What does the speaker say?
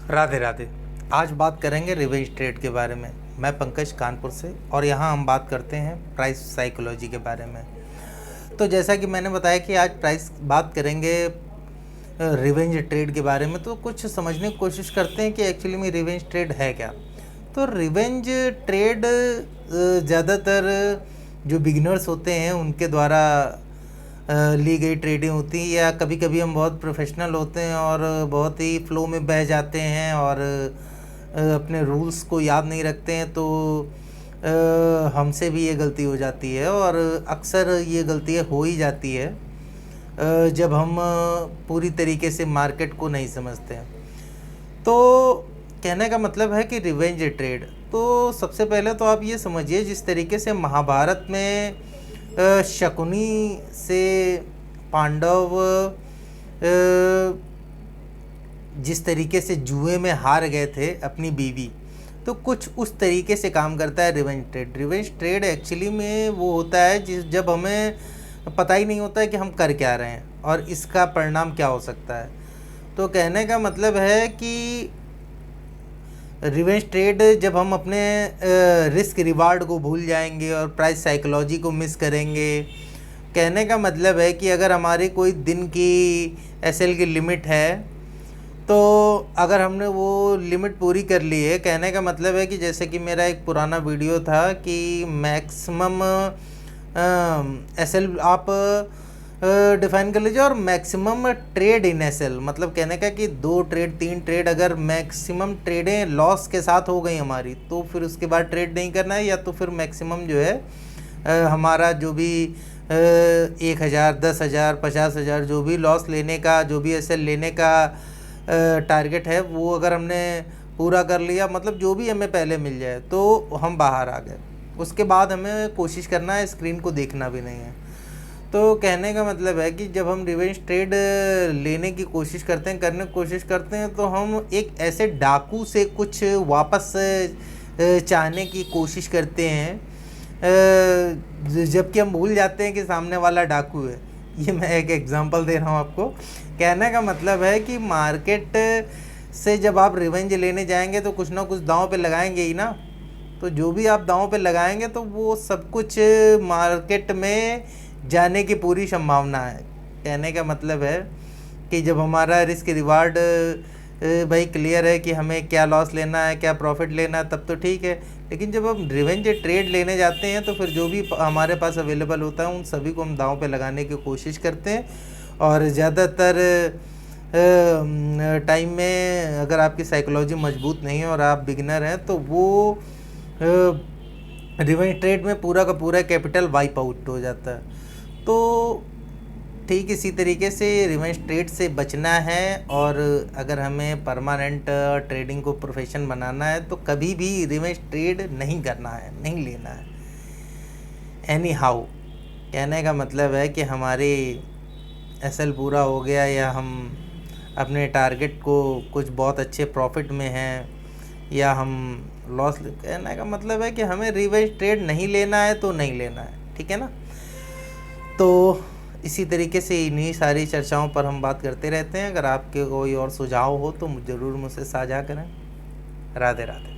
राधे राधे। आज बात करेंगे रिवेंज ट्रेड के बारे में। मैं पंकज कानपुर से, और यहाँ हम बात करते हैं प्राइस साइकोलॉजी के बारे में। तो जैसा कि मैंने बताया कि आज बात करेंगे रिवेंज ट्रेड के बारे में। तो कुछ समझने की कोशिश करते हैं कि एक्चुअली में रिवेंज ट्रेड है क्या। तो रिवेंज ट्रेड ज़्यादातर जो बिगिनर्स होते हैं उनके द्वारा ली गई ट्रेडिंग होती है, या कभी कभी हम बहुत प्रोफेशनल होते हैं और बहुत ही फ्लो में बह जाते हैं और अपने रूल्स को याद नहीं रखते हैं, तो हमसे भी ये गलती हो जाती है। और अक्सर ये गलतियाँ हो ही जाती है जब हम पूरी तरीके से मार्केट को नहीं समझते हैं। तो कहने का मतलब है कि रिवेंज ट्रेड, तो सबसे पहले तो आप ये समझिए, जिस तरीके से महाभारत में शकुनी से पांडव जिस तरीके से जुए में हार गए थे अपनी बीवी, तो कुछ उस तरीके से काम करता है revenge trade. Revenge trade actually में वो होता है जब हमें पता ही नहीं होता है कि हम कर क्या रहे हैं और इसका परिणाम क्या हो सकता है। तो कहने का मतलब है कि रिवेंज ट्रेड जब हम अपने रिस्क रिवार्ड को भूल जाएंगे और प्राइस साइकोलॉजी को मिस करेंगे। कहने का मतलब है कि अगर हमारी कोई दिन की एसएल की लिमिट है, तो अगर हमने वो लिमिट पूरी कर ली है, कहने का मतलब है कि जैसे कि मेरा एक पुराना वीडियो था कि मैक्सिमम एसएल आप डिफाइन कर लीजिए, और मैक्सिमम ट्रेड इन एसएल, मतलब कहने का कि 2 ट्रेड 3 ट्रेड अगर मैक्सिमम ट्रेडें लॉस के साथ हो गई हमारी, तो फिर उसके बाद ट्रेड नहीं करना है, या तो फिर मैक्सिमम जो है हमारा जो भी 1,000 10,000 50,000 जो भी लॉस लेने का, जो भी एसएल लेने का टारगेट है, वो अगर हमने पूरा कर लिया, मतलब जो भी हमें पहले मिल जाए, तो हम बाहर आ गए। उसके बाद हमें कोशिश करना है, स्क्रीन को देखना भी नहीं है। तो कहने का मतलब है कि जब हम रिवेंज ट्रेड लेने की कोशिश करते हैं, करने की कोशिश करते हैं, तो हम एक ऐसे डाकू से कुछ वापस चाहने की कोशिश करते हैं, जबकि हम भूल जाते हैं कि सामने वाला डाकू है। ये मैं एक एग्जांपल दे रहा हूँ आपको। कहने का मतलब है कि मार्केट से जब आप रिवेंज लेने जाएंगे तो कुछ ना कुछ दांव पे लगाएंगे ही ना। तो जो भी आप दांव पे लगाएंगे, तो वो सब कुछ मार्केट में जाने की पूरी संभावना है। कहने का मतलब है कि जब हमारा रिस्क रिवार्ड भाई क्लियर है कि हमें क्या लॉस लेना है, क्या प्रॉफिट लेना है, तब तो ठीक है। लेकिन जब हम रिवेंज ट्रेड लेने जाते हैं, तो फिर जो भी हमारे पास अवेलेबल होता है उन सभी को हम दांव पे लगाने की कोशिश करते हैं। और ज़्यादातर टाइम में अगर आपकी साइकोलॉजी मजबूत नहीं है और आप बिगिनर हैं, तो वो रिवेंज ट्रेड में पूरा का पूरा कैपिटल वाइप आउट हो जाता है। तो ठीक इसी तरीके से रिवेंज ट्रेड से बचना है, और अगर हमें परमानेंट ट्रेडिंग को प्रोफेशन बनाना है, तो कभी भी रिवेंज ट्रेड नहीं करना है, नहीं लेना है। एनी हाउ, कहने का मतलब है कि हमारी एसएल पूरा हो गया, या हम अपने टारगेट को कुछ बहुत अच्छे प्रॉफिट में हैं, या हम लॉस, कहने का मतलब है कि हमें रिवेंज ट्रेड नहीं लेना है तो नहीं लेना है, ठीक है ना। तो इसी तरीके से इन्हीं सारी चर्चाओं पर हम बात करते रहते हैं। अगर आपके कोई और सुझाव हो तो ज़रूर मुझसे साझा करें। राधे राधे।